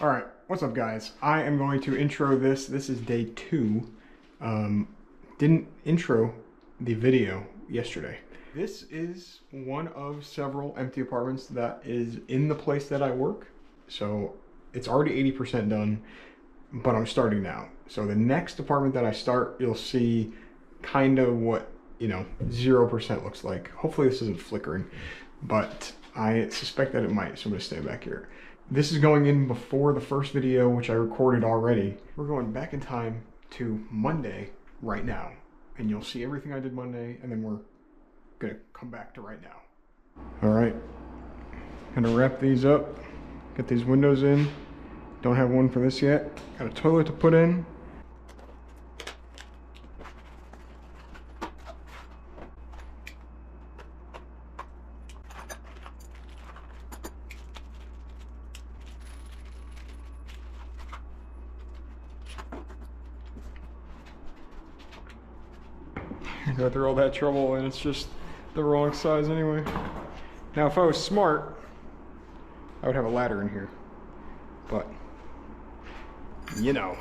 All right, what's up guys? I am going to intro this. This is day 2. Didn't intro the video yesterday. This is one of several empty apartments that is in the place that I work. So it's already 80% done, but I'm starting now. So the next apartment that I start, you'll see kind of what, 0% looks like. Hopefully this isn't flickering, but I suspect that it might, so I'm gonna stay back here. This is going in before the first video, which I recorded already. We're going back in time to Monday right now, and you'll see everything I did Monday, and then we're gonna come back to right now. All right, gonna wrap these up, get these windows in. Don't have one for this yet. Got a toilet to put in. Go through all that trouble and it's just the wrong size anyway. Now if I was smart, I would have a ladder in here, but you know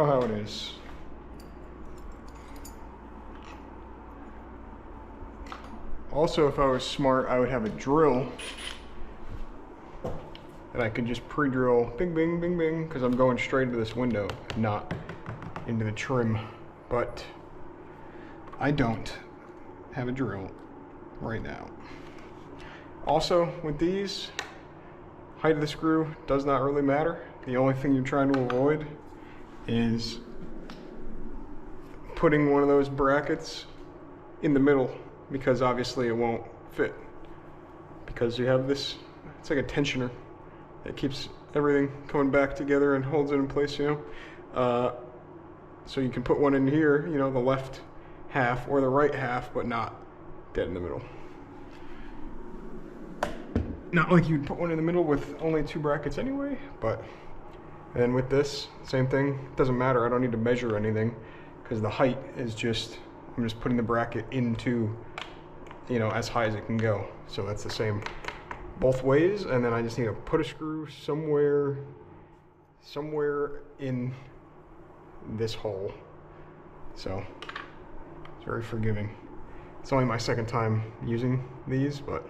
how it is. Also, if I was smart, I would have a drill that I could just pre-drill, bing, bing, bing, bing, because I'm going straight into this window, not into the trim, but I don't have a drill right now. Also, with these, height of the screw does not really matter. The only thing you're trying to avoid is putting one of those brackets in the middle, because obviously it won't fit. Because you have this, it's like a tensioner that keeps everything coming back together and holds it in place, So you can put one in here, the left half or the right half, but not dead in the middle. Not like you'd put one in the middle with only 2 brackets anyway, but and with this, same thing. It doesn't matter, I don't need to measure anything because the height is just, I'm just putting the bracket into, as high as it can go. So that's the same both ways, and then I just need to put a screw somewhere in this hole. So it's very forgiving. It's only my second time using these, but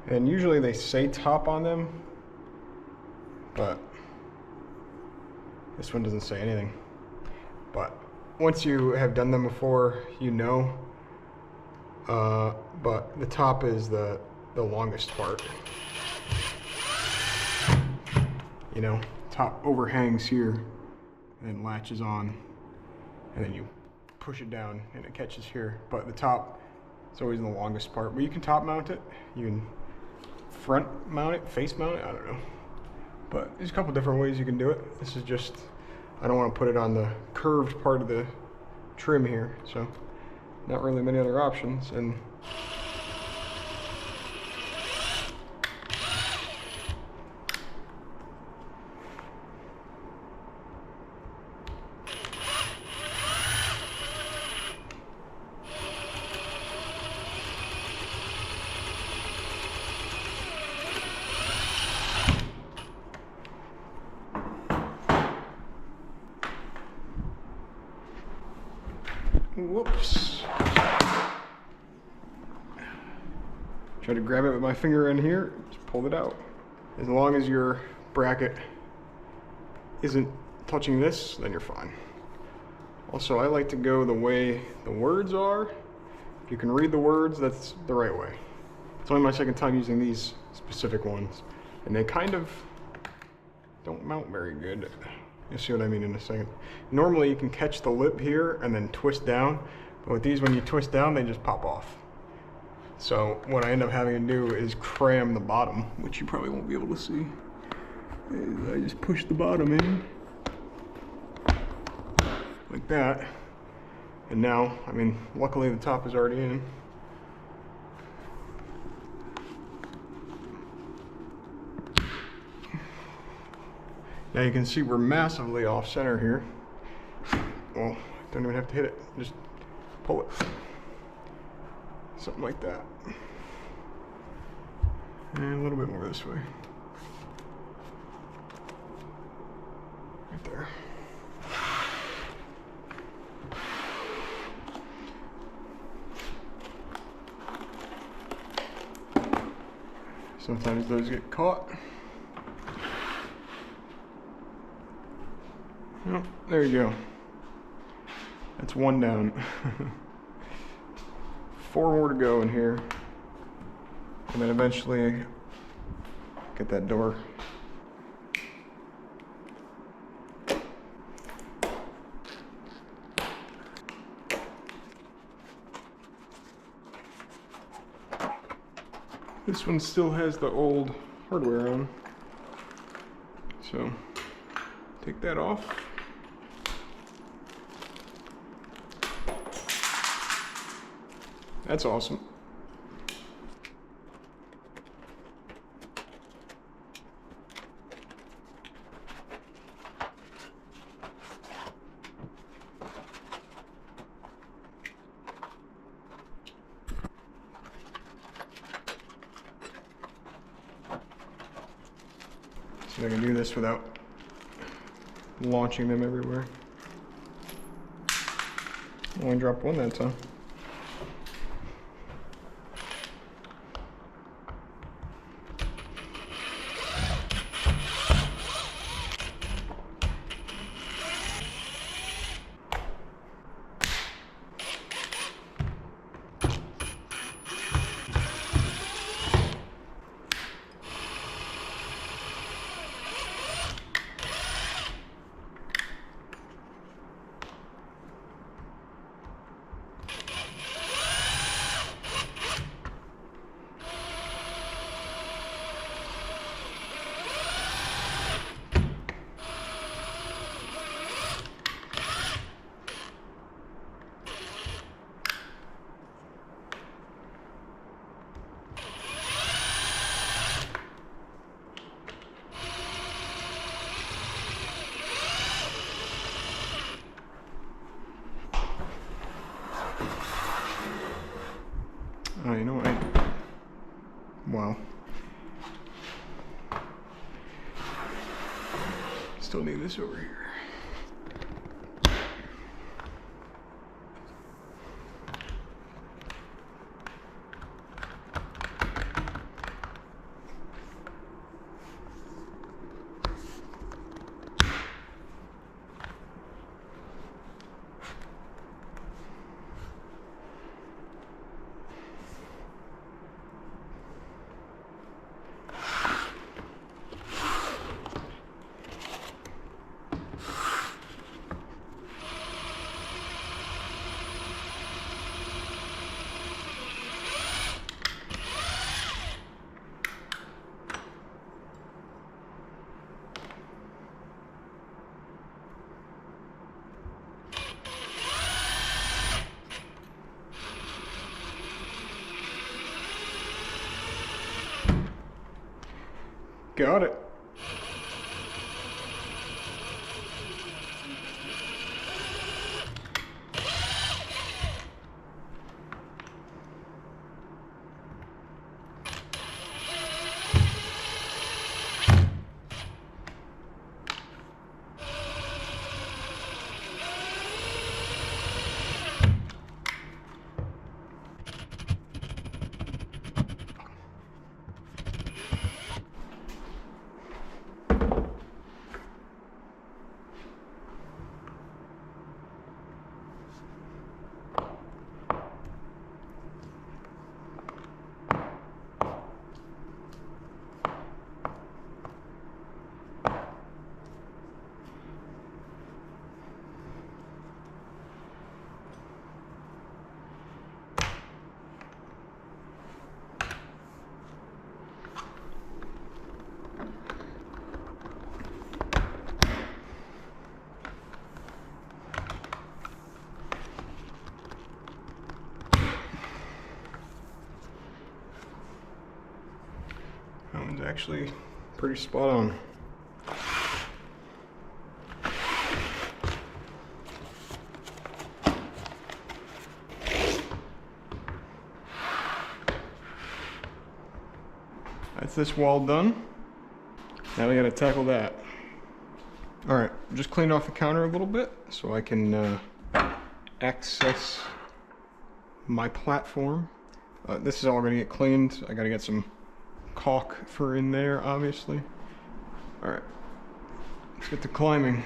and usually they say top on them, but this one doesn't say anything. But once you have done them before, but the top is the longest part. Top overhangs here and latches on, and then you push it down and it catches here. But the top is always the longest part. But you can top mount it, you can front mount it, face mount it, I don't know. But there's a couple different ways you can do it. This is just, I don't want to put it on the curved part of the trim here, so not really many other options. And whoops. Try to grab it with my finger in here, just pull it out. As long as your bracket isn't touching this, then you're fine. Also, I like to go the way the words are. If you can read the words, that's the right way. It's only my second time using these specific ones, and they kind of don't mount very good. You'll see what I mean in a second. Normally you can catch the lip here and then twist down, but with these, when you twist down, they just pop off. So what I end up having to do is cram the bottom, which you probably won't be able to see. I just push the bottom in, like that. And now, luckily the top is already in. Now you can see we're massively off center here. Well, don't even have to hit it, just pull it. Something like that. And a little bit more this way. Right there. Sometimes those get caught. Oh, there you go. That's one down. 4 more to go in here. And then eventually get that door. This one still has the old hardware on. So take that off. That's awesome. See if I can do this without launching them everywhere. Only dropped one that time. Oh, you know what? Wow. Still need this over here. Got it. That one's actually pretty spot on. That's this wall done. Now we gotta tackle that. All right, just cleaned off the counter a little bit so I can access my platform. This is all gonna get cleaned. I gotta get some caulk for in there, obviously. All right, let's get to climbing.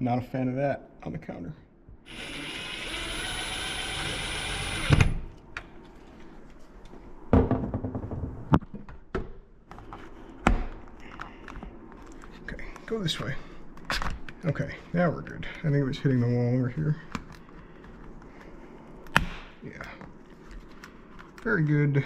Not a fan of that on the counter. Okay, go this way. Okay, now we're good. I think it was hitting the wall over here. Yeah. Very good.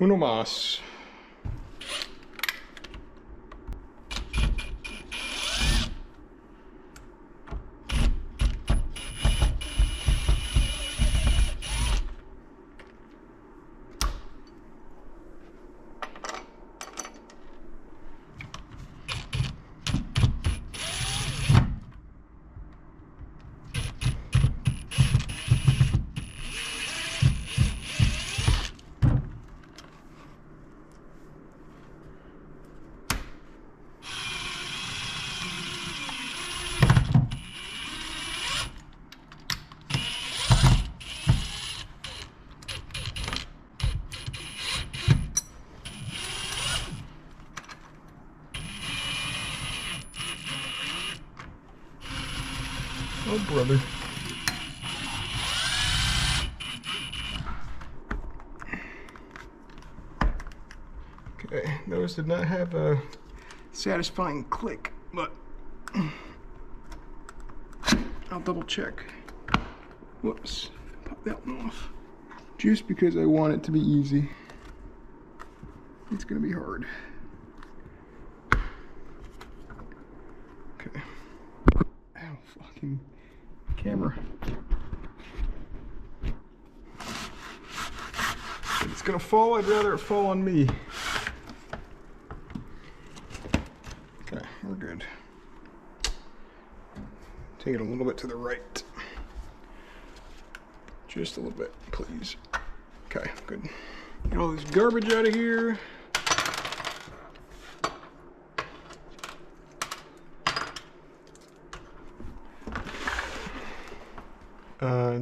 Uno más. Oh, brother. Okay, those did not have a satisfying click, but I'll double check. Whoops, pop that one off. Just because I want it to be easy, it's gonna be hard. Okay. Ow, fucking camera. If it's gonna fall, I'd rather it fall on me. Okay, we're good. Take it a little bit to the right. Just a little bit, please. Okay, good. Get all this garbage out of here.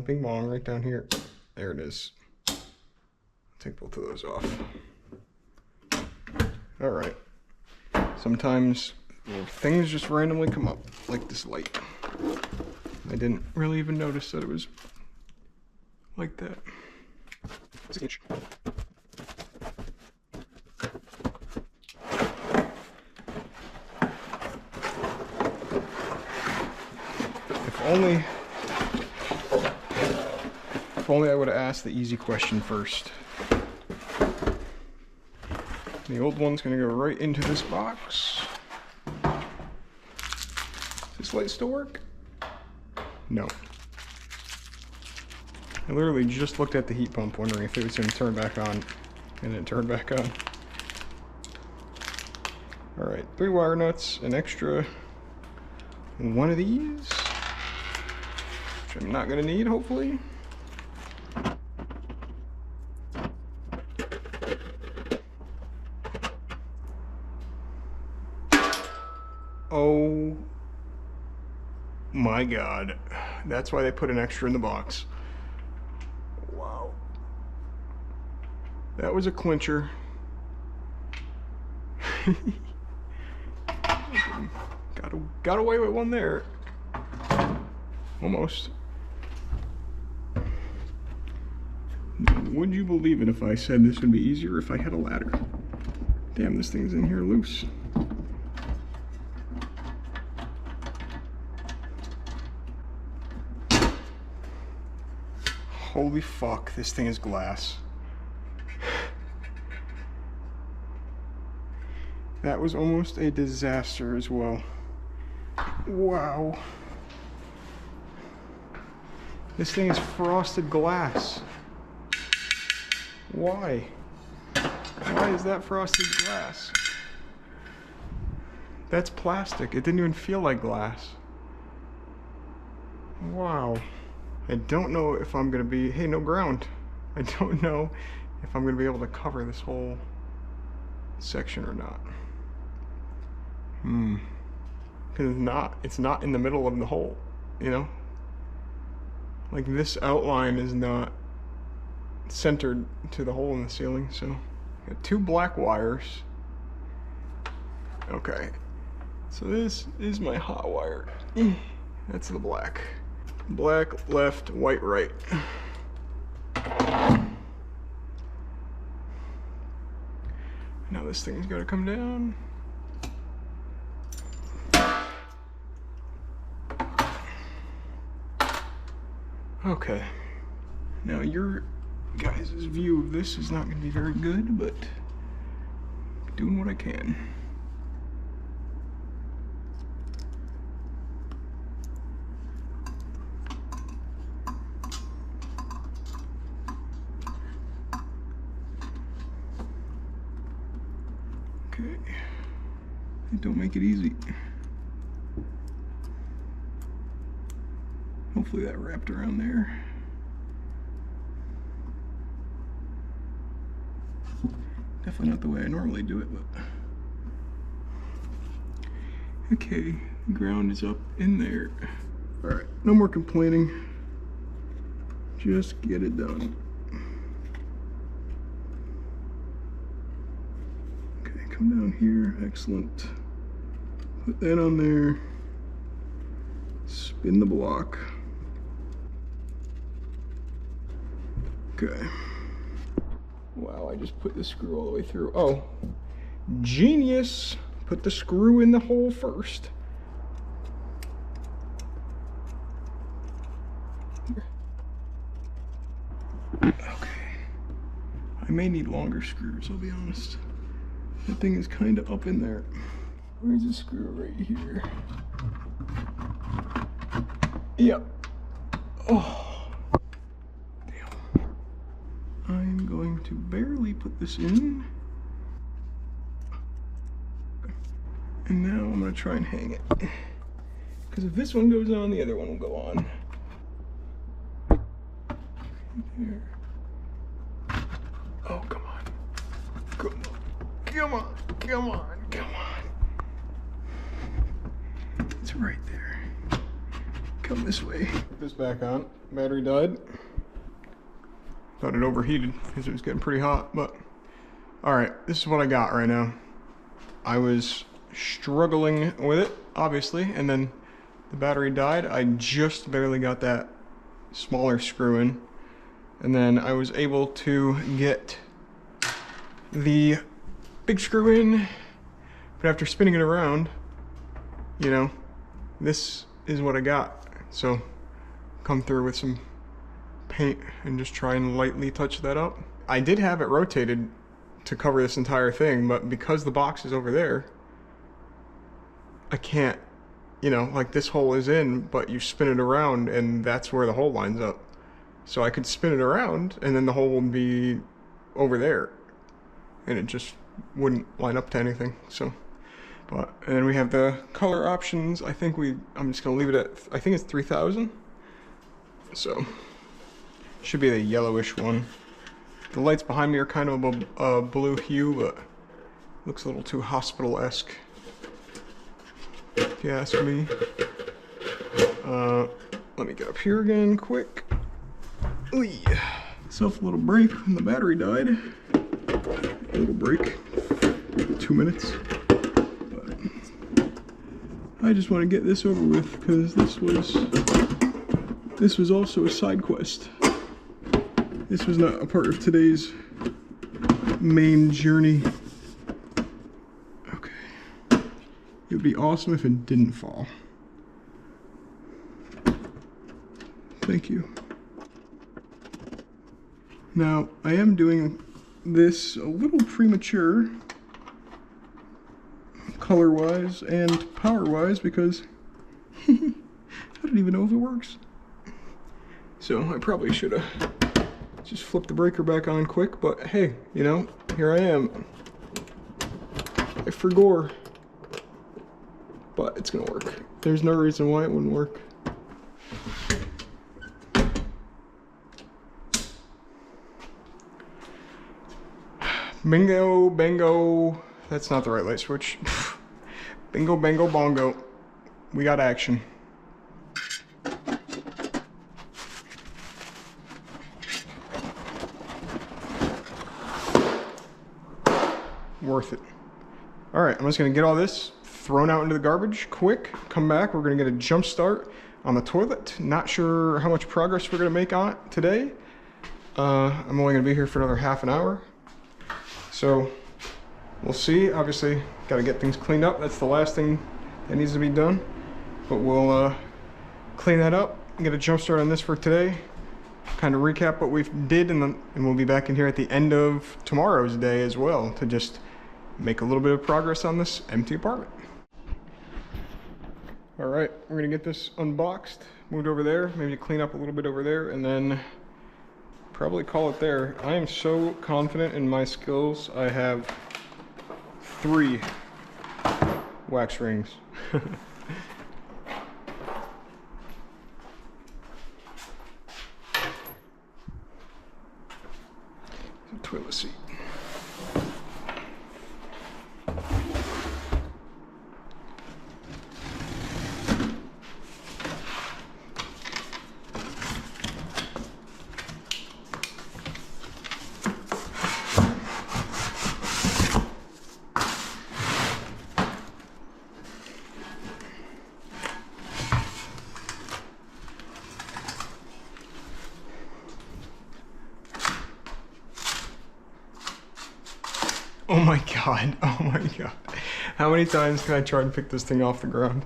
Bing bong right down here. There it is. Take both of those off. All right. Sometimes things just randomly come up, like this light. I didn't really even notice that it was like that. If only I would have asked the easy question first. The old one's gonna go right into this box. Does this light still work? No. I literally just looked at the heat pump wondering if it was gonna turn back on, and it turned back on. All right, 3 wire nuts, an extra one of these, which I'm not gonna need, hopefully. Oh my God, that's why they put an extra in the box. Wow. That was a clincher. Got away with one there. Almost. Would you believe it if I said this would be easier if I had a ladder? Damn, this thing's in here loose. Holy fuck, this thing is glass. That was almost a disaster as well. Wow. This thing is frosted glass. Why? Why is that frosted glass? That's plastic. It didn't even feel like glass. Wow. I don't know if I'm gonna be, hey, no ground. I don't know if I'm gonna be able to cover this whole section or not. Because it's not in the middle of the hole, you know? Like, this outline is not centered to the hole in the ceiling, so. Got 2 black wires. Okay. So this is my hot wire. That's the black. Black left, white right. Now this thing's gotta come down. Okay. Now your guys' view of this is not gonna be very good, but I'm doing what I can. Okay. Don't make it easy. Hopefully that wrapped around there. Definitely not the way I normally do it, but. Okay, the ground is up in there. All right, no more complaining. Just get it done. Okay, come down here, excellent. Put that on there. Spin the block. Okay. Wow, I just put the screw all the way through. Oh, genius. Put the screw in the hole first. Okay. I may need longer screws, I'll be honest. That thing is kind of up in there. Where's the screw? Right here. Yep. Oh. Damn. I'm going to barely put this in. And now I'm going to try and hang it. Because if this one goes on, the other one will go on. There. Oh, come on. Come on. Come on. Come on. Come on. It's right there. Come this way. Put this back on. Battery died. Thought it overheated because it was getting pretty hot, but alright, this is what I got right now. I was struggling with it, obviously, and then the battery died. I just barely got that smaller screw in, and then I was able to get the big screw in, but after spinning it around, you know, this is what I got. So come through with some paint and just try and lightly touch that up. I did have it rotated to cover this entire thing, but because the box is over there, I can't, you know, like this hole is in, but you spin it around and that's where the hole lines up. So I could spin it around and then the hole would be over there and it just wouldn't line up to anything. So But, and then we have the color options. I'm just gonna leave it at, I think it's 3000. So, should be the yellowish one. The lights behind me are kind of a blue hue, but looks a little too hospital-esque, if you ask me. Let me get up here again quick. Ooh, self a little break when the battery died. A little break, 2 minutes. But I just want to get this over with because this was also a side quest. This was not a part of today's main journey. Okay. It would be awesome if it didn't fall. Thank you. Now, I am doing this a little premature, color-wise and power-wise, because I don't even know if it works. So I probably should have just flipped the breaker back on quick, but hey, you know, here I am. I forgot. But it's gonna work. There's no reason why it wouldn't work. Bingo, bango. That's not the right light switch. Bingo, bango, bongo. We got action. Worth it. All right, I'm just gonna get all this thrown out into the garbage quick, come back, we're gonna get a jump start on the toilet. Not sure how much progress we're gonna make on it today. I'm only gonna be here for another half an hour. So we'll see. Obviously, got to get things cleaned up. That's the last thing that needs to be done. But we'll clean that up and get a jump start on this for today. Kind of recap what we did, and we'll be back in here at the end of tomorrow's day as well to just make a little bit of progress on this empty apartment. All right, we're gonna get this unboxed, moved over there, maybe clean up a little bit over there, and then probably call it there. I am so confident in my skills. I have 3 wax rings. Toilet seat. Oh my god, oh my god. How many times can I try and pick this thing off the ground?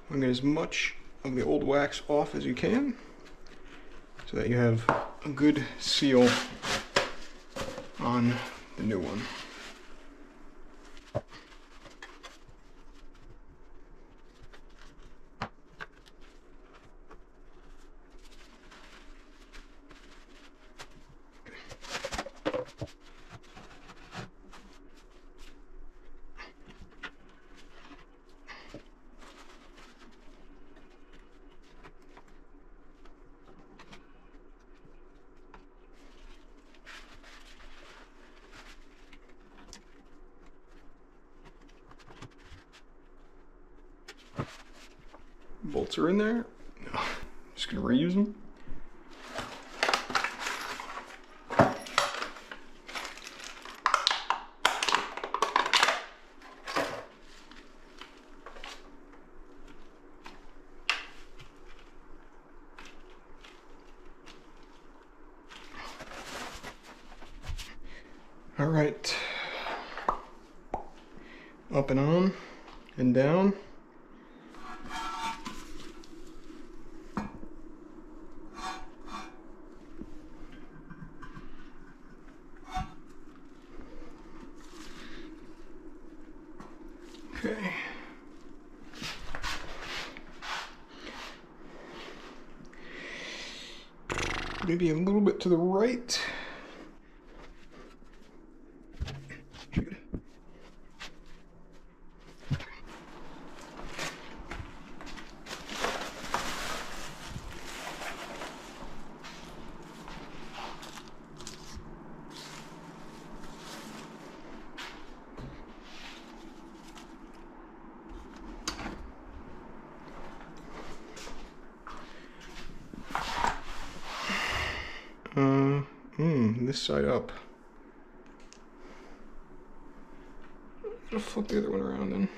I'm gonna get as much of the old wax off as you can so that you have a good seal on the new one. Bolts are in there. Just gonna reuse them. All right, up and on and down. Okay. Maybe a little bit to the right. This side up. I'll flip the other one around then.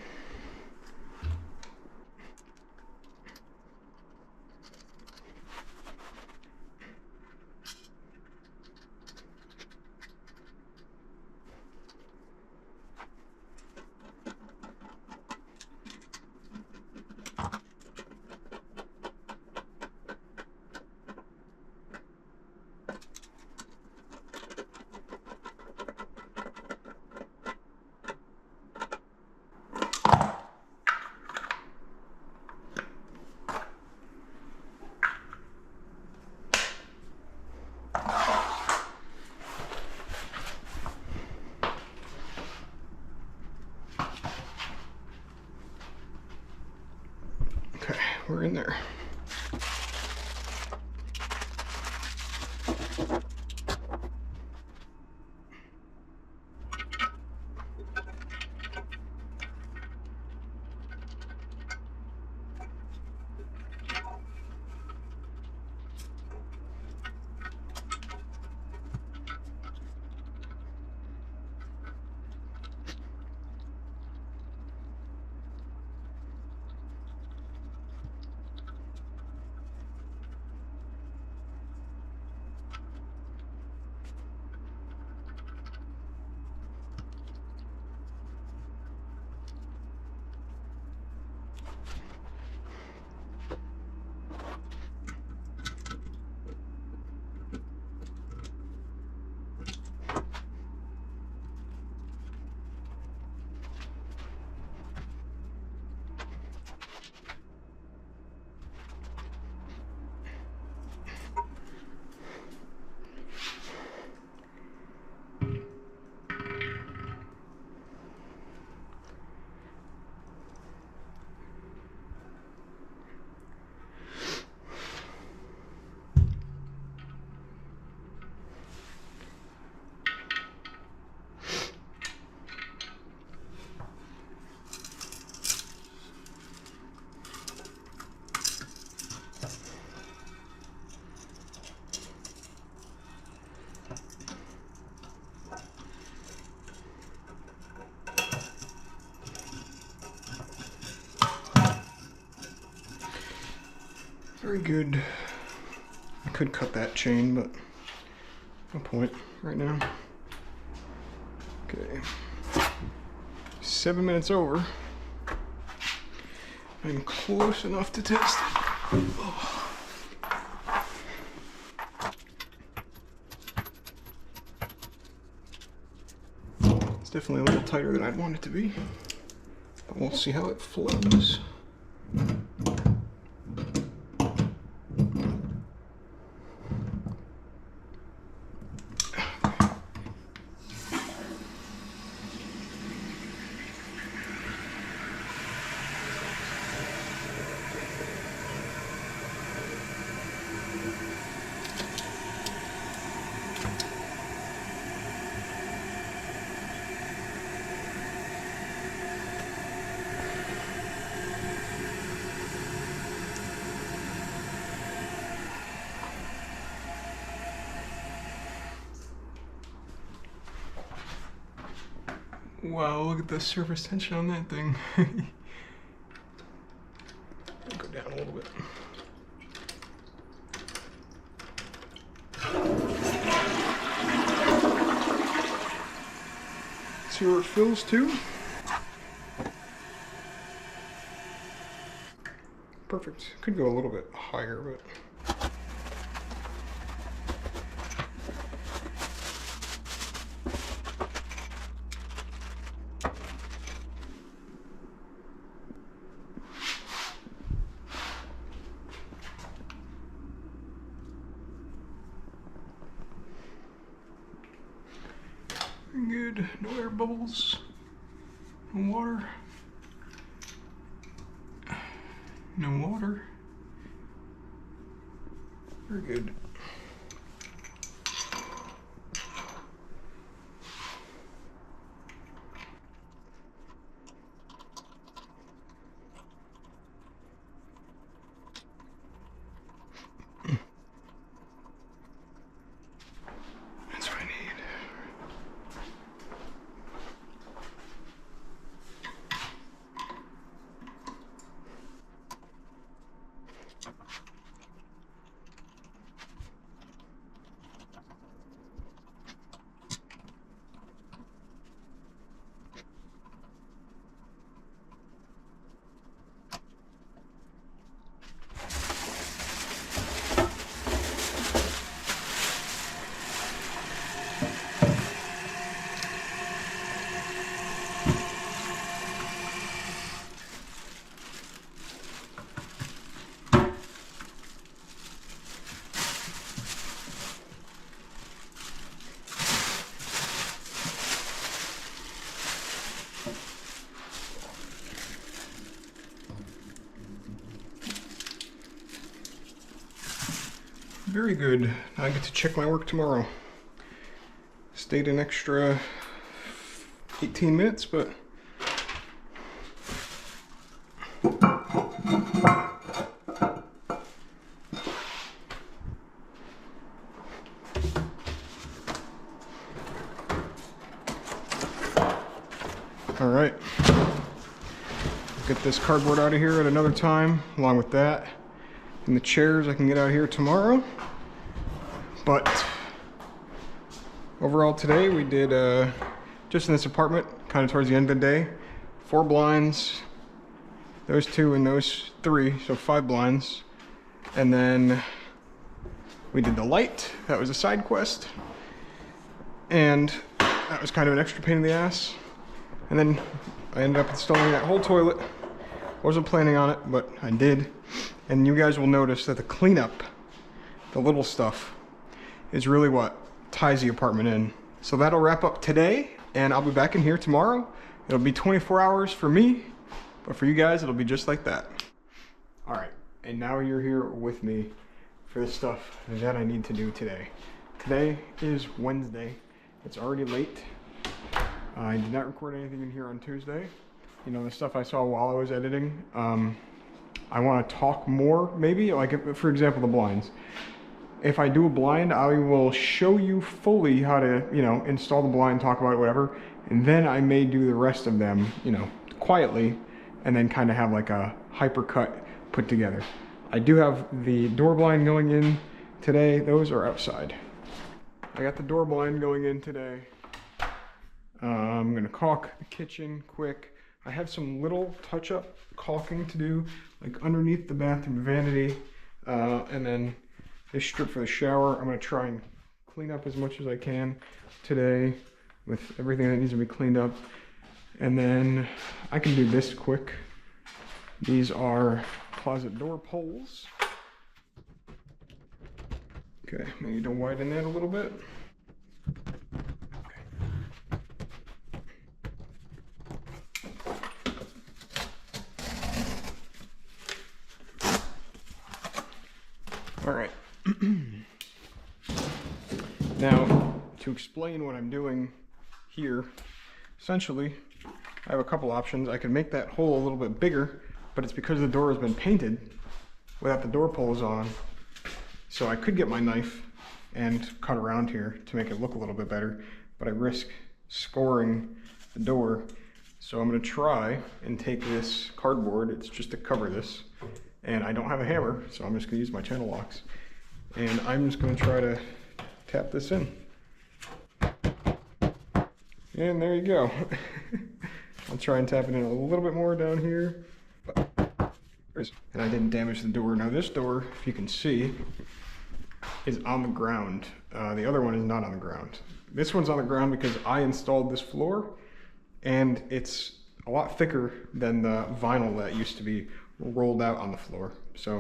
We're in there. Very good. I could cut that chain, but no point right now. Okay. 7 minutes over. I'm close enough to test it. Oh. It's definitely a little tighter than I'd want it to be, but we'll see how it flows. Wow, look at the surface tension on that thing. Go down a little bit. See where it fills too? Perfect. Could go a little bit higher, but... Good. No air bubbles. No water. No water. Very good. That's what I need. Very good. I get to check my work tomorrow. Stayed an extra 18 minutes, but all right. Get this cardboard out of here at another time, along with that. And the chairs I can get out of here tomorrow. But overall today we did, just in this apartment, kind of towards the end of the day, 4 blinds, those 2 and those 3, so 5 blinds. And then we did the light, that was a side quest. And that was kind of an extra pain in the ass. And then I ended up installing that whole toilet. Wasn't planning on it, but I did. And you guys will notice that the cleanup, the little stuff, is really what ties the apartment in. So that'll wrap up today, and I'll be back in here tomorrow. It'll be 24 hours for me, but for you guys, it'll be just like that. All right, and now you're here with me for the stuff that I need to do today. Today is Wednesday. It's already late. I did not record anything in here on Tuesday. You know, the stuff I saw while I was editing. I want to talk more, maybe, like if, for example, the blinds. If I do a blind, I will show you fully how to, you know, install the blind, talk about it, whatever, and then I may do the rest of them, you know, quietly, and then kind of have like a hyper cut put together. I do have the door blind going in today. Those are outside. I got the door blind going in today. I'm gonna caulk the kitchen quick. I have some little touch-up caulking to do, like underneath the bathroom vanity, and then this strip for the shower. I'm gonna try and clean up as much as I can today with everything that needs to be cleaned up. And then I can do this quick. These are closet door poles. Okay, I need to widen that a little bit. All right. Now, to explain what I'm doing here, essentially, I have a couple options. I could make that hole a little bit bigger, but it's because the door has been painted without the door pulls on. So I could get my knife and cut around here to make it look a little bit better, but I risk scoring the door. So I'm gonna try and take this cardboard, it's just to cover this, and I don't have a hammer, so I'm just gonna use my channel locks. And I'm just gonna try to tap this in. And there you go. I'll try and tap it in a little bit more down here. And I didn't damage the door. Now this door, if you can see, is on the ground. The other one is not on the ground. This one's on the ground because I installed this floor, and it's a lot thicker than the vinyl that used to be rolled out on the floor. So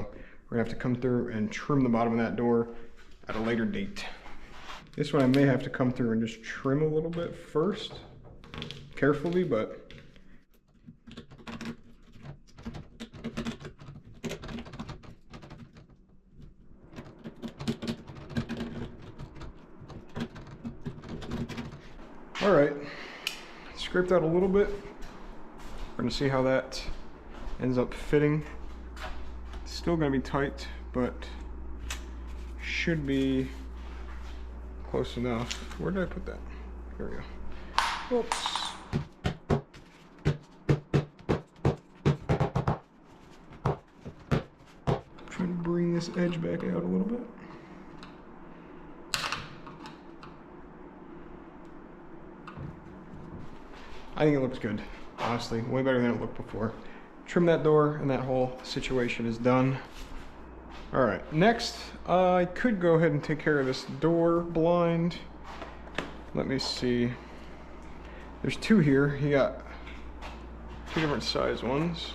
we're gonna have to come through and trim the bottom of that door at a later date. This one I may have to come through and just trim a little bit first, carefully, but all right, scraped out a little bit. We're gonna see how that ends up fitting. It's still gonna be tight, but should be close enough. Where did I put that? Here we go. Oops. Trying to bring this edge back out a little bit. I think it looks good, honestly, way better than it looked before. Trim that door and that whole situation is done. All right, next, I could go ahead and take care of this door blind. Let me see. There's two here. You got two different size ones.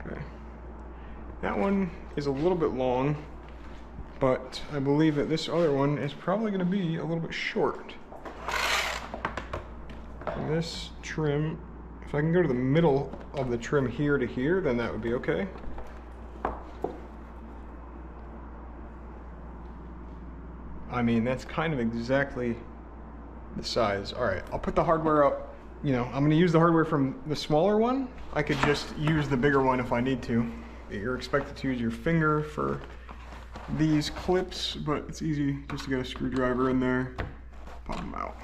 Okay. That one is a little bit long, but I believe that this other one is probably gonna be a little bit short. And this trim, if I can go to the middle of the trim here to here, then that would be okay. I mean, that's kind of exactly the size. All right, I'll put the hardware up. You know, I'm gonna use the hardware from the smaller one. I could just use the bigger one if I need to. You're expected to use your finger for these clips, but it's easy just to get a screwdriver in there, pop them out.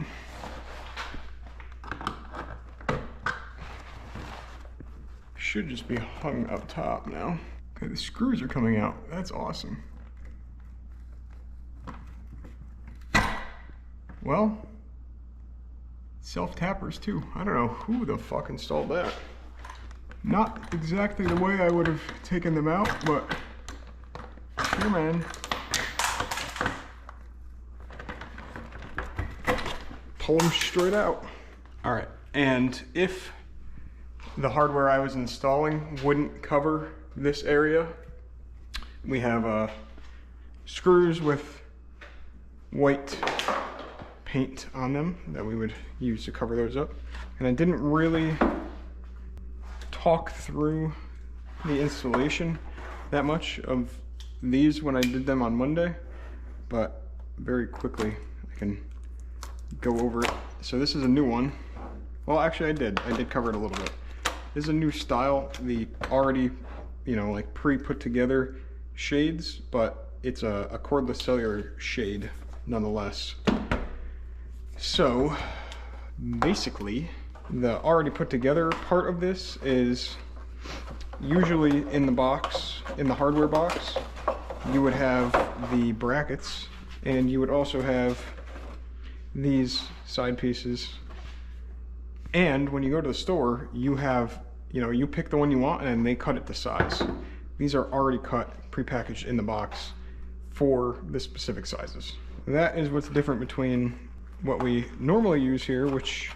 Should just be hung up top now. Okay, the screws are coming out. That's awesome. Well, self-tappers too. I don't know who the fuck installed that. Not exactly the way I would have taken them out, but sure, man. Pull them straight out. All right, and if the hardware I was installing wouldn't cover this area, we have screws with white paint on them that we would use to cover those up. And I didn't really talk through the installation that much of these when I did them on Monday, but very quickly I can go over it. So this is a new one. Well, actually I did cover it a little bit. This is a new style, the already, you know, like pre-put together shades, but it's a cordless cellular shade nonetheless. So basically, the already put together part of this is usually in the box, in the hardware box, you would have the brackets, and you would also have these side pieces. And when you go to the store, you have, you know, you pick the one you want and they cut it to size. These are already cut, prepackaged in the box for the specific sizes. That is what's different between what we normally use here, which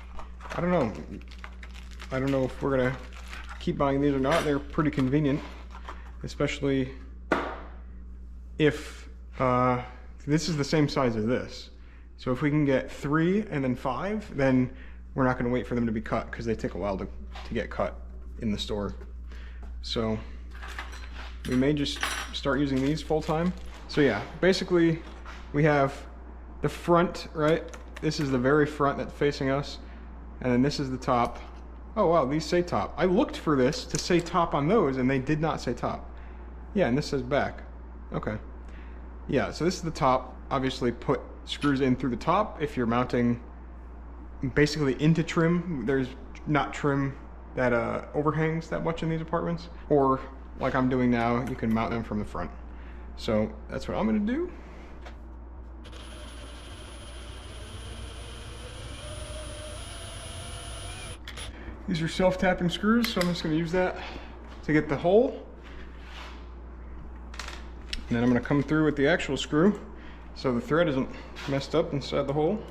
I don't know if we're gonna keep buying these or not. They're pretty convenient, especially if this is the same size as this. So if we can get 3 and then 5, then we're not gonna wait for them to be cut because they take a while to get cut in the store. So we may just start using these full time. So yeah, basically we have the front, right? This is the very front that's facing us. And then this is the top. Oh wow, these say top. I looked for this to say top on those and they did not say top. Yeah, and this says back. Okay. Yeah, so this is the top. Obviously put screws in through the top if you're mounting basically into trim. There's not trim that overhangs that much in these apartments, or like I'm doing now, you can mount them from the front. So that's what I'm gonna do. These are self-tapping screws, so I'm just gonna use that to get the hole. And then I'm gonna come through with the actual screw so the thread isn't messed up inside the hole.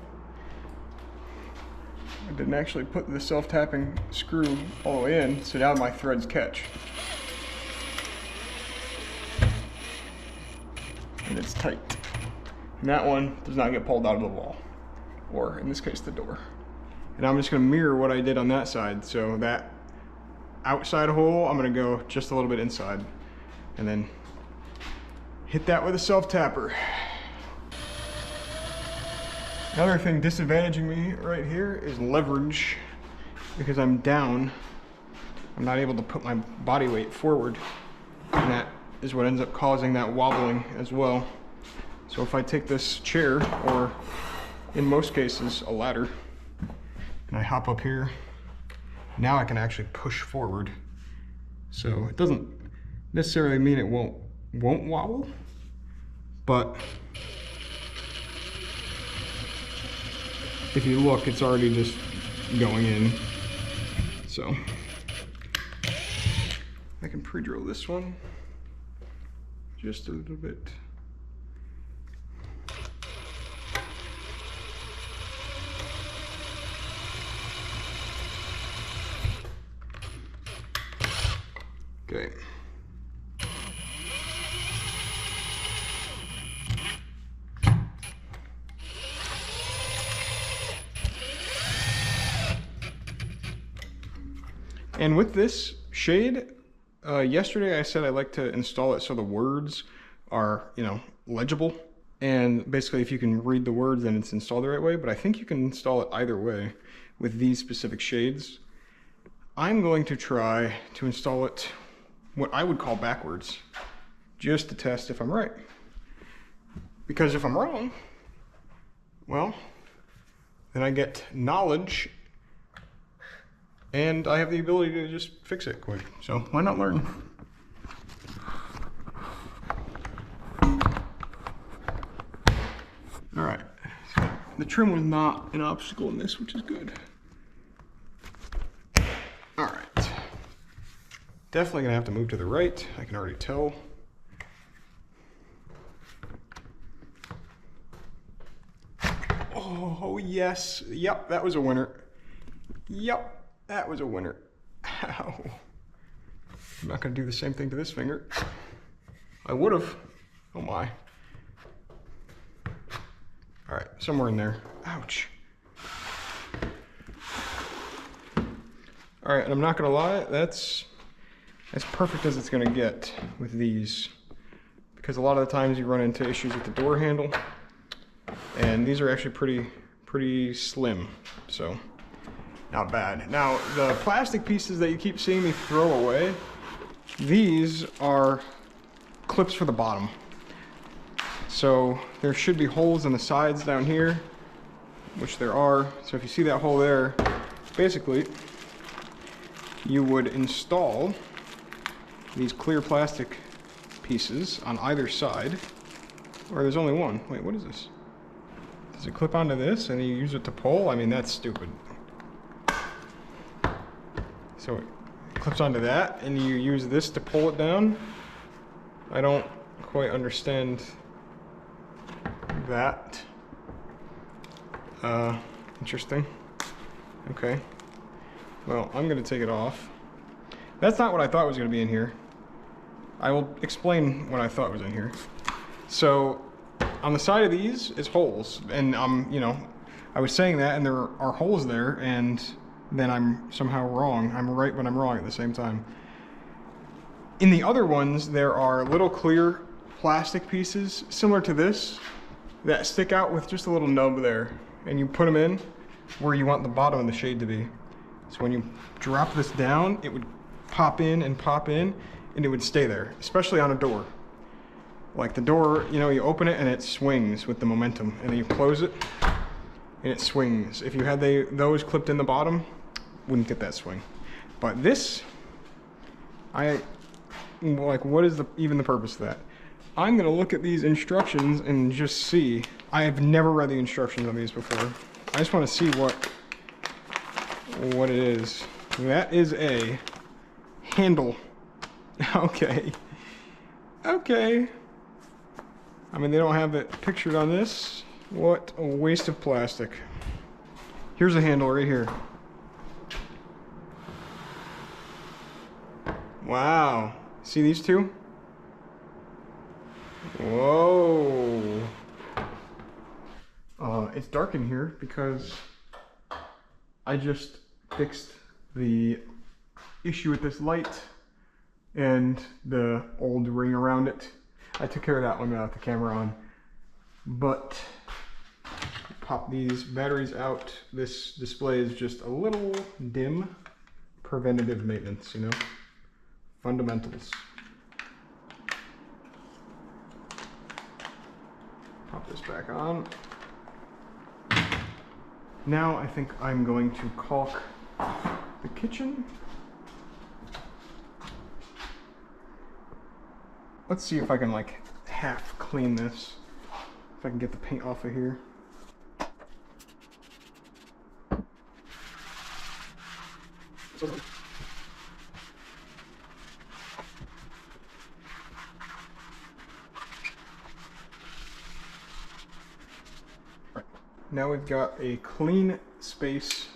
I didn't actually put the self-tapping screw all the way in, so now my threads catch. And it's tight. And that one does not get pulled out of the wall, or in this case, the door. And I'm just gonna mirror what I did on that side. So that outside hole, I'm gonna go just a little bit inside, and then hit that with a self-tapper. Another thing disadvantaging me right here is leverage. Because I'm down, I'm not able to put my body weight forward, and that is what ends up causing that wobbling as well. So if I take this chair, or in most cases a ladder, and I hop up here, now I can actually push forward. So it doesn't necessarily mean it won't wobble, but if you look, it's already just going in. So I can pre-drill this one just a little bit. Okay. And with this shade, yesterday I said I like to install it so the words are, legible. And basically if you can read the words, then it's installed the right way, but I think you can install it either way with these specific shades. I'm going to try to install it what I would call backwards, just to test if I'm right. Because if I'm wrong, well, then I get knowledge and I have the ability to just fix it quick. So why not learn? All right, so the trim was not an obstacle in this, which is good. All right. Definitely gonna have to move to the right. I can already tell. Oh, yes. Yep, that was a winner. Yep, that was a winner. Ow. I'm not gonna do the same thing to this finger. I would have. Oh my. All right, somewhere in there. Ouch. All right, and I'm not gonna lie, that's as perfect as it's gonna get with these, because a lot of the times you run into issues with the door handle, and these are actually pretty slim, so not bad. Now, the plastic pieces that you keep seeing me throw away, these are clips for the bottom. So there should be holes in the sides down here, which there are. So if you see that hole there, basically, you would install these clear plastic pieces on either side, or there's only one. Wait, what is this? Does it clip onto this and you use it to pull? I mean, that's stupid. So it clips onto that and you use this to pull it down? I don't quite understand that. Interesting. Okay. Well, I'm gonna take it off. That's not what I thought was gonna be in here. I will explain what I thought was in here. So, on the side of these is holes, and I was saying that, and there are holes there, and then I'm somehow wrong. I'm right, but I'm wrong at the same time. In the other ones, there are little clear plastic pieces, similar to this, that stick out with just a little nub there, and you put them in where you want the bottom of the shade to be. So when you drop this down, it would pop in, and it would stay there, especially on a door. Like the door, you open it and it swings with the momentum, and then you close it, and it swings. If you had those clipped in the bottom, wouldn't get that swing. But this, like, what is even the purpose of that? I'm gonna look at these instructions and just see. I have never read the instructions on these before. I just want to see what it is. That is a handle. Okay. Okay. I mean, they don't have it pictured on this. What a waste of plastic. Here's a handle right here. Wow. See these two? Whoa. It's dark in here because I just fixed the issue with this light and the old ring around it. I took care of that one without the camera on. But pop these batteries out. This display is just a little dim. Preventative maintenance, you know? Fundamentals. Pop this back on. Now I think I'm going to caulk the kitchen. Let's see if I can like half clean this. If I can get the paint off of here. Now we've got a clean space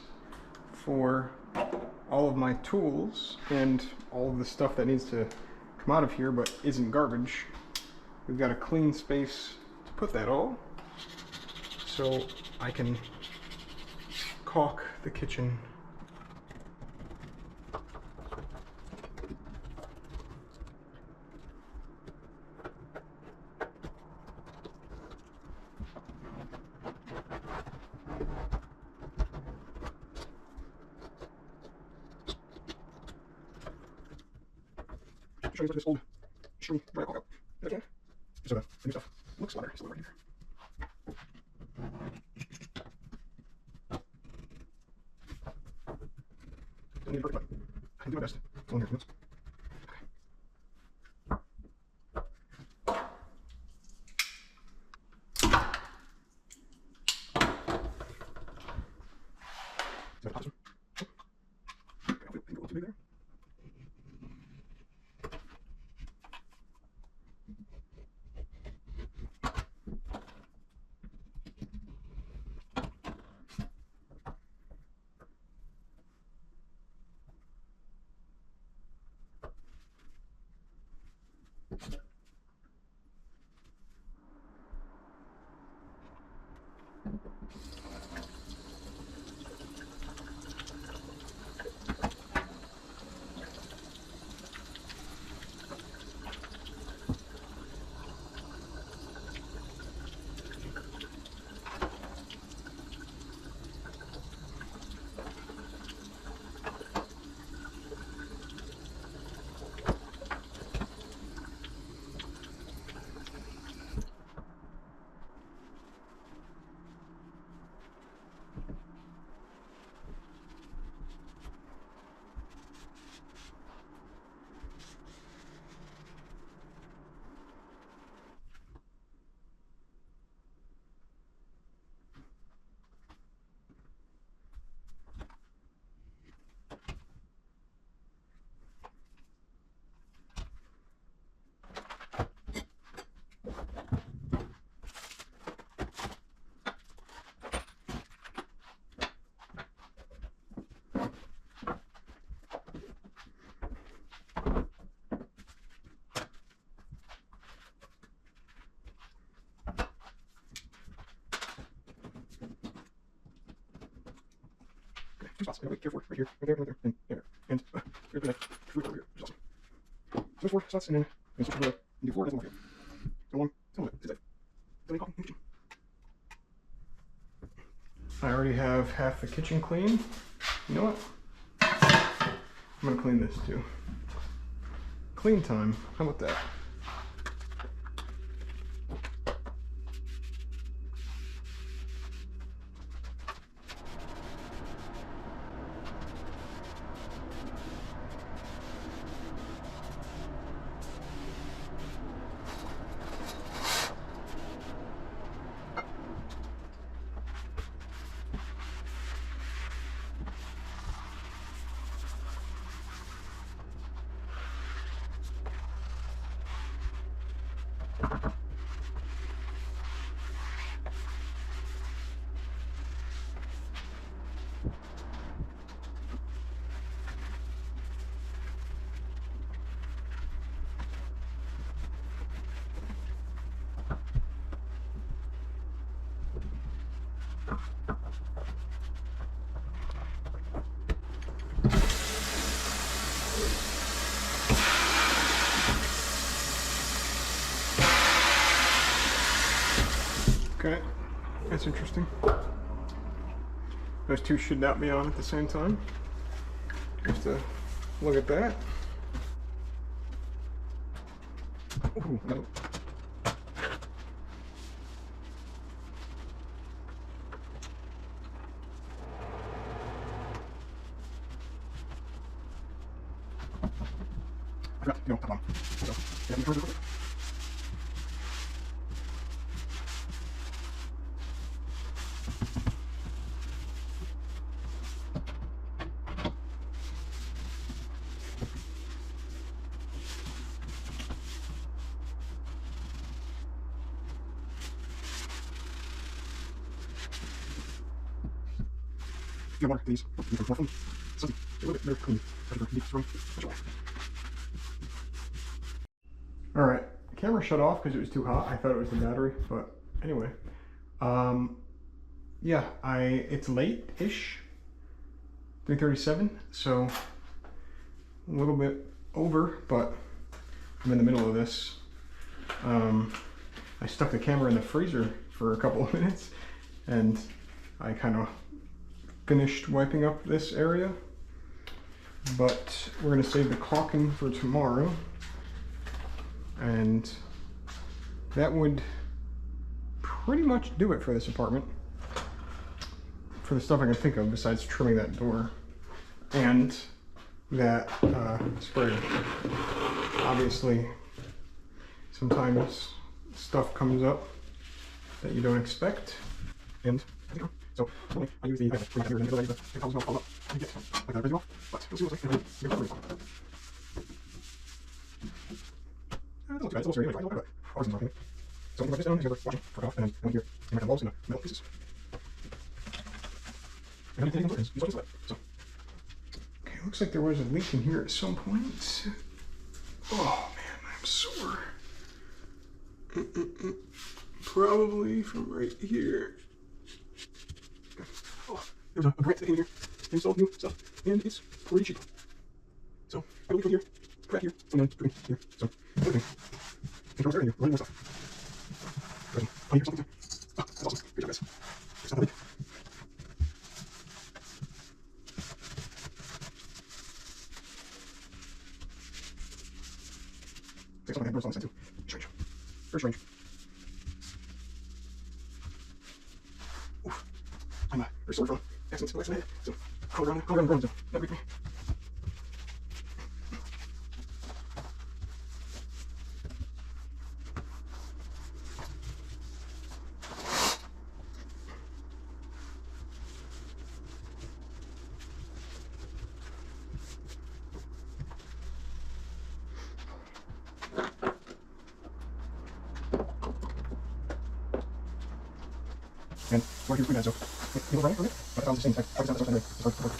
for all of my tools and all of the stuff that needs to come out of here but isn't garbage. We've got a clean space to put that all, so I can caulk the kitchen. Show you this old string right out. That one. So the new stuff looks better. It's right here. Don't need a perfect, but I can do my best. It's only here. Is that awesome? Okay, I think a little too big there. Two spots. Wait, here, right here, right there, and there. And here's the knife. Over here. Which is awesome. So 4 spots, and then switch over and do 4 doesn't work. So long. Some of it is it. Don't call kitchen. I already have half the kitchen clean. You know what? I'm gonna clean this too. Clean time. How about that? Okay, that's interesting. Those two should not be on at the same time. Just to look at that. Ooh, no. I forgot, you know, top on. So, yeah, real quick. Get water, please. Something a little bit better clean. Alright, the camera shut off because it was too hot. I thought it was the battery, but anyway. Yeah, it's late-ish. 3:37, so a little bit over, but I'm in the middle of this. I stuck the camera in the freezer for a couple of minutes, and I kind of finished wiping up this area, but we're going to save the caulking for tomorrow, and that would pretty much do it for this apartment, for the stuff I can think of besides trimming that door and that sprayer. Obviously sometimes stuff comes up that you don't expect, and so I use the here and the problems don't fall up. You get like that visual, but we'll see what's like. That looks bad. It's a little scary anyway, but ours is okay. So I'm going to write this down as you're watching, fuck off, and then down here, and my walls in the metal pieces. And anything is what's left. So okay, looks like there was a leak in here at some point. Oh man, I'm sore. Probably from right here. Oh, there's a grant in here. Installed new stuff, and it's pretty cheap. So I go from here, crack here, and then through here. So everything. Controls are in here. Running more stuff. Ready? Oh, here's something too. Oh, that's awesome. Good job, guys. It's not a leak. There's something I have on this side too. Strange. Very strange. Oof. I'm very sore from accidents in my head, so crawl around the ground, so that break me. And right here's my dad, so it'll run it for a bit, but I found the same thing. I found this anyway. It's hard to work.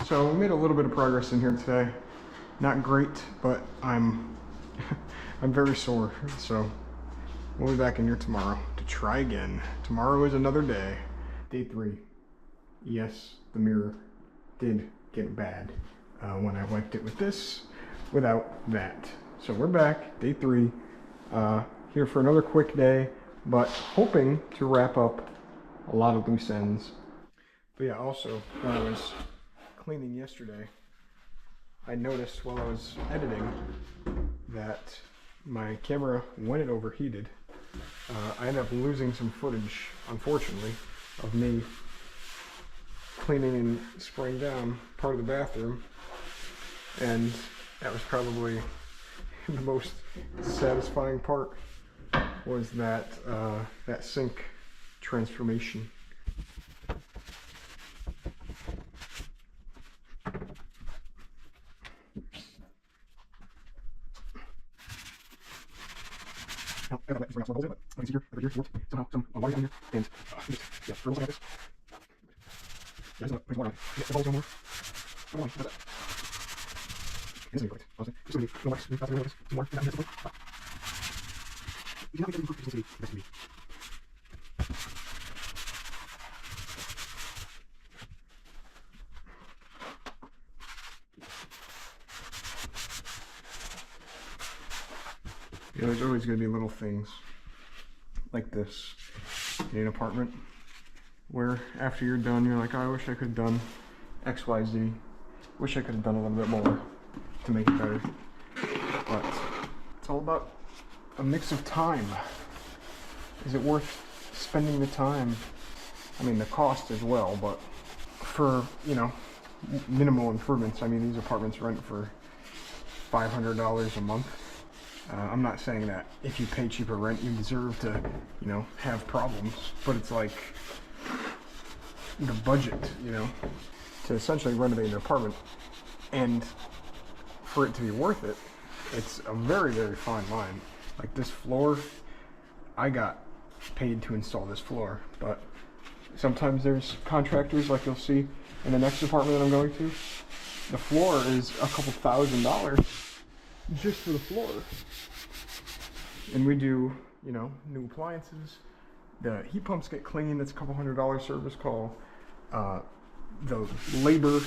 So we made a little bit of progress in here today. Not great, but I'm I'm very sore, so we'll be back in here tomorrow to try again. Tomorrow is another day. Day 3. Yes, the mirror did get bad when I wiped it with this. Without that. So we're back, day 3, here for another quick day, but hoping to wrap up a lot of loose ends. But yeah, also, when I was cleaning yesterday, I noticed while I was editing that my camera, when it overheated, I ended up losing some footage, unfortunately, of me cleaning and spraying down part of the bathroom, and that was probably the most satisfying part, was that that sink transformation. Now, I got that for holes in it, but you can see here, over here, warped. Somehow, some water in here, and just, yeah, for like this. Yeah, just put water on it. Get the balls on more. Come on, how's that? This is great. Awesome. Just gonna be no wax. We've got to this. Some more. Get down here. You can have every group you can see the best of me. Yeah, there's always going to be little things like this in an apartment where after you're done, you're like, oh, I wish I could have done X, Y, Z. Wish I could have done a little bit more to make it better. But it's all about a mix of time. Is it worth spending the time? I mean, the cost as well, but for, you know, minimal improvements. I mean, these apartments rent for $500 a month. I'm not saying that if you pay cheaper rent, you deserve to, you know, have problems, but it's like the budget, you know, to essentially renovate an apartment, and for it to be worth it, it's a very, very fine line. Like this floor, I got paid to install this floor, but sometimes there's contractors, like you'll see in the next apartment that I'm going to, the floor is a couple $1,000 just for the floor. And we do, you know, new appliances. The heat pumps get cleaned. That's a couple $100 service call. The labor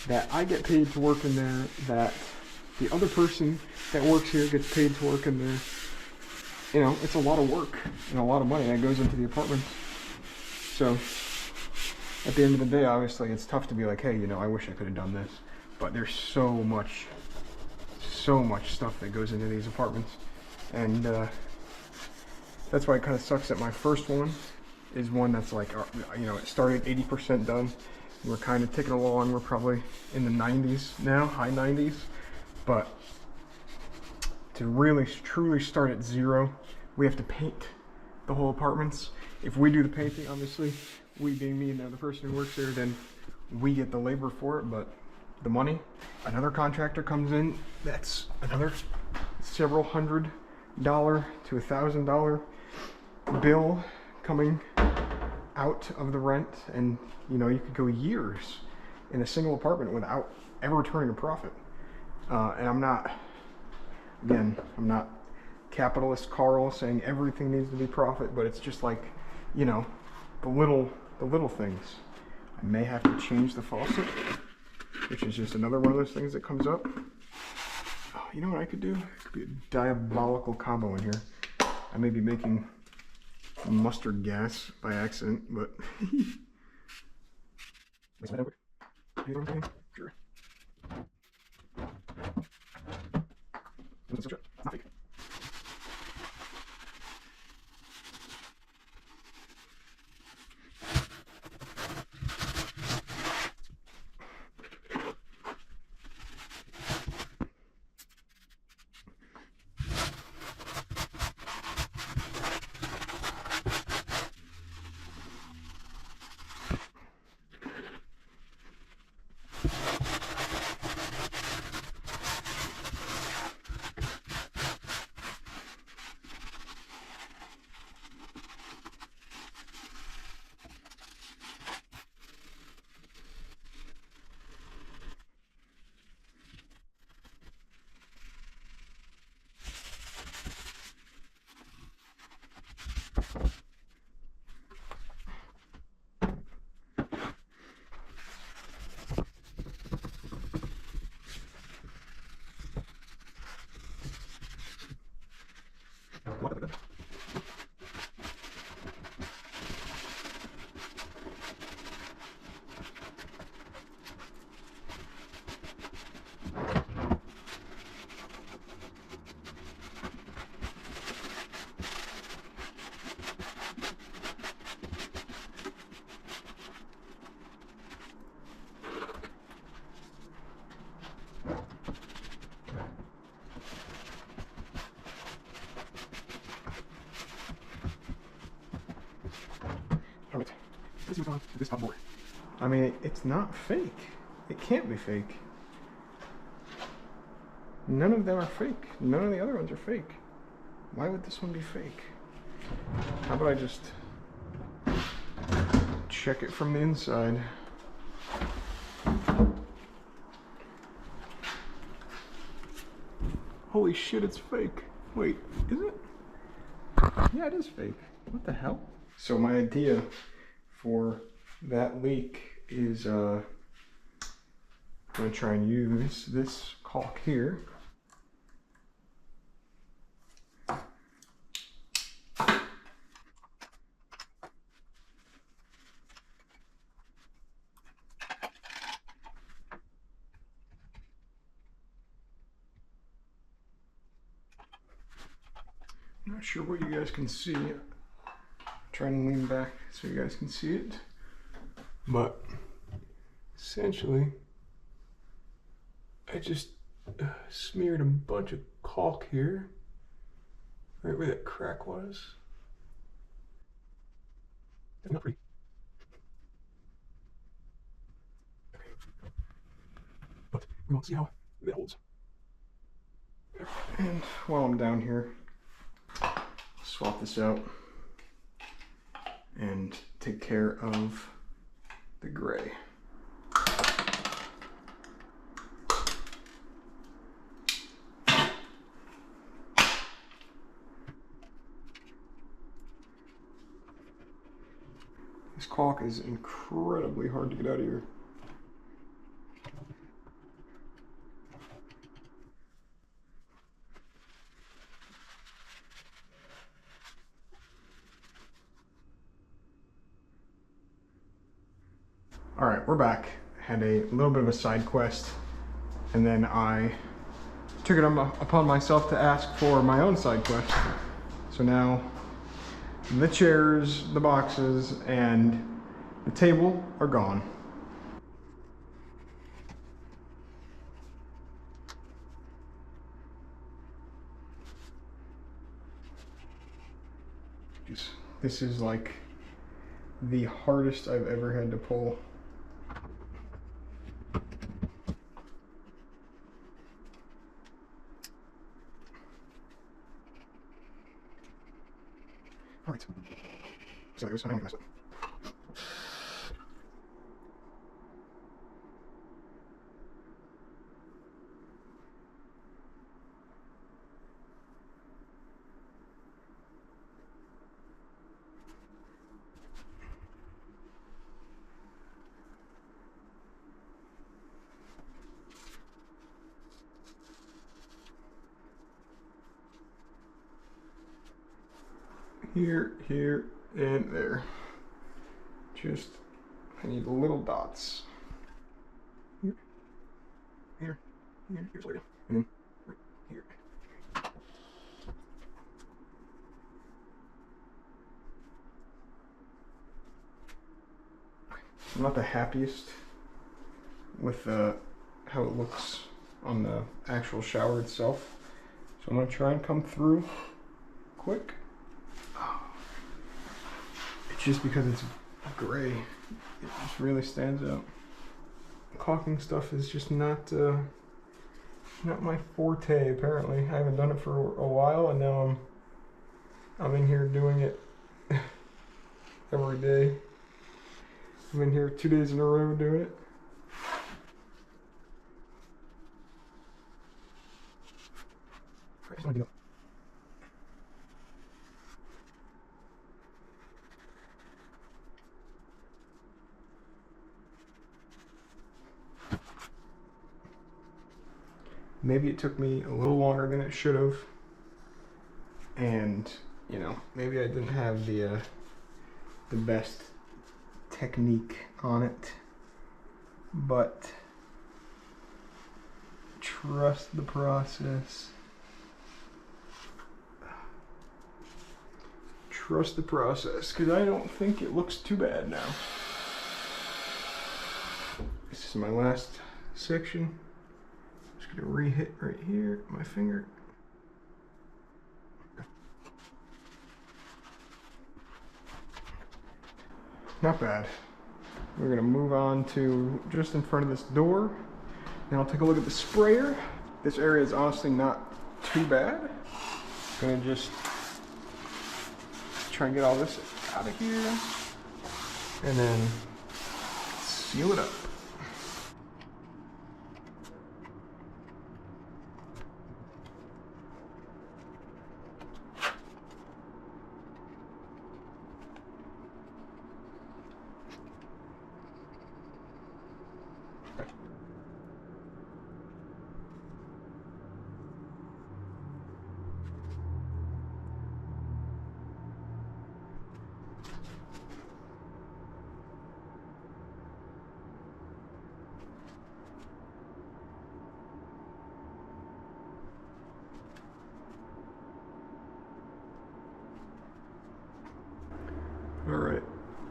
that I get paid to work in there, that the other person that works here gets paid to work in there. You know, it's a lot of work and a lot of money that goes into the apartment. So at the end of the day, obviously, it's tough to be like, hey, you know, I wish I could have done this. But there's so much stuff that goes into these apartments. And that's why it kind of sucks that my first one is one that's like, you know, it started 80% done. We're kind of ticking along. We're probably in the 90s now, high 90s. But to really, truly start at zero, we have to paint the whole apartments. If we do the painting, obviously, we being me and the other person who works there, then we get the labor for it, but the money, another contractor comes in, that's another several $100 to $1,000 bill coming out of the rent. And you know, you could go years in a single apartment without ever turning a profit. And I'm not capitalist Carl saying everything needs to be profit, but it's just like, you know, the little things. I may have to change the faucet, which is just another one of those things that comes up. Oh, you know what I could do? It could be a diabolical combo in here. I may be making mustard gas by accident, but sure. Not fake. Alright, let's move on to this top board. I mean, it's not fake. It can't be fake. None of them are fake. None of the other ones are fake. Why would this one be fake? How about I just check it from the inside? Holy shit, it's fake. Wait, is it? Yeah, it is fake. What the hell? So my idea for that leak is I'm gonna try and use this caulk here. Not sure what you guys can see. Try and lean back so you guys can see it. But essentially, I just smeared a bunch of caulk here, right where that crack was. That's not pretty. Okay. But we won't see how that holds. And while I'm down here, swap this out and take care of the gray. This caulk is incredibly hard to get out of here. All right, we're back. Had a little bit of a side quest, and then I took it upon myself to ask for my own side quest. So now the chairs, the boxes, and the table are gone. This is like the hardest I've ever had to pull. All right. So I'm gonna mess up. Here, and there. Just, I need little dots. Here, here's where, and then right here. I'm not the happiest with how it looks on the actual shower itself, so I'm gonna try and come through quick. Just because it's gray, it just really stands out. Caulking stuff is just not my forte, apparently. I haven't done it for a while, and now I'm in here doing it every day. I'm in here 2 days in a row doing it. Maybe it took me a little longer than it should have, and you know, maybe I didn't have the best technique on it, but trust the process. Trust the process, because I don't think it looks too bad now. This is my last section. Gonna re-hit right here, my finger. Not bad. We're gonna move on to just in front of this door. Then I'll take a look at the sprayer. This area is honestly not too bad, gonna just try and get all this out of here and then seal it up. All right,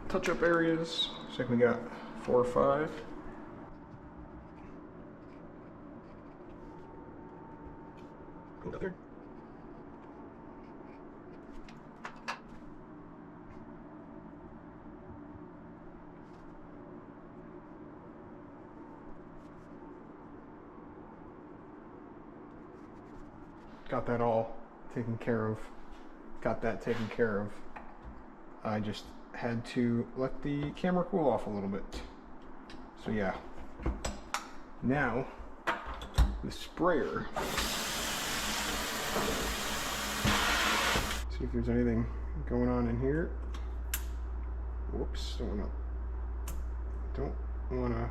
touch-up areas. Looks like we got 4 or 5. Go there. Got that all taken care of. Got that taken care of. I just had to let the camera cool off a little bit. So yeah. Now, the sprayer. See if there's anything going on in here. Whoops, don't wanna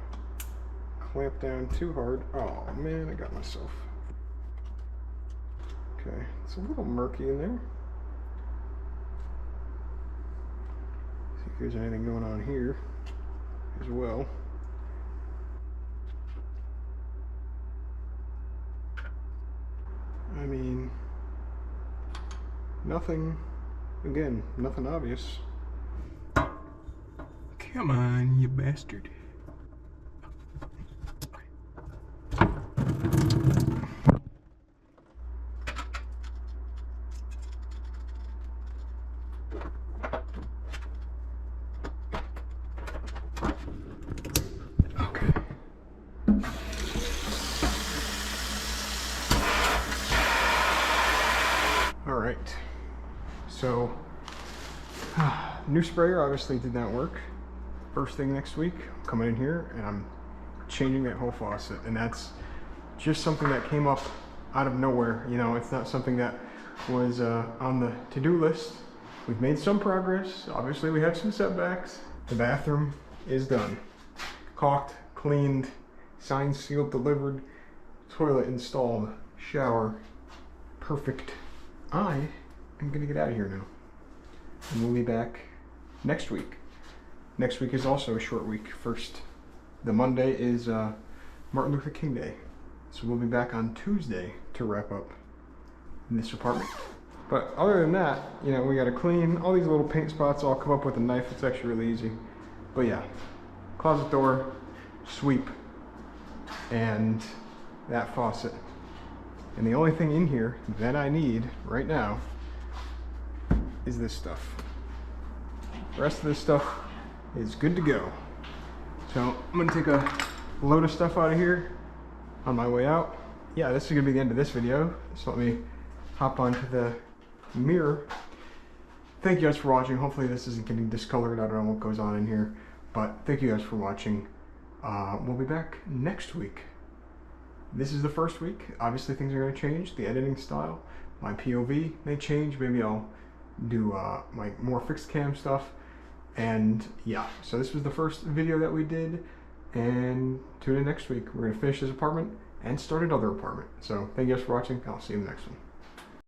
clamp down too hard. Oh man, I got myself. Okay, it's a little murky in there. See if there's anything going on here as well. I mean, nothing, again, nothing obvious. Come on, you bastard. All right, so new sprayer obviously did not work. First thing next week, I'm coming in here and I'm changing that whole faucet, and that's just something that came up out of nowhere. You know, it's not something that was on the to-do list. We've made some progress. Obviously we have some setbacks. The bathroom is done. Caulked, cleaned, signed, sealed, delivered, toilet installed, shower, perfect. I am gonna get out of here now, and we'll be back next week. Next week is also a short week. The Monday is Martin Luther King Day, so we'll be back on Tuesday to wrap up in this apartment. But other than that, you know, we gotta clean all these little paint spots. I'll come up with a knife. It's actually really easy. But yeah, closet door, sweep, and that faucet. And the only thing in here that I need right now is this stuff. The rest of this stuff is good to go. So I'm gonna take a load of stuff out of here on my way out. Yeah, this is gonna be the end of this video. So let me hop onto the mirror. Thank you guys for watching. Hopefully this isn't getting discolored. I don't know what goes on in here, but thank you guys for watching. We'll be back next week. This is the first week. Obviously things are going to change. The editing style, my POV may change. Maybe I'll do my more fixed cam stuff. And yeah, so this was the first video that we did. And tune in next week. We're going to finish this apartment and start another apartment. So thank you guys for watching. I'll see you in the next one.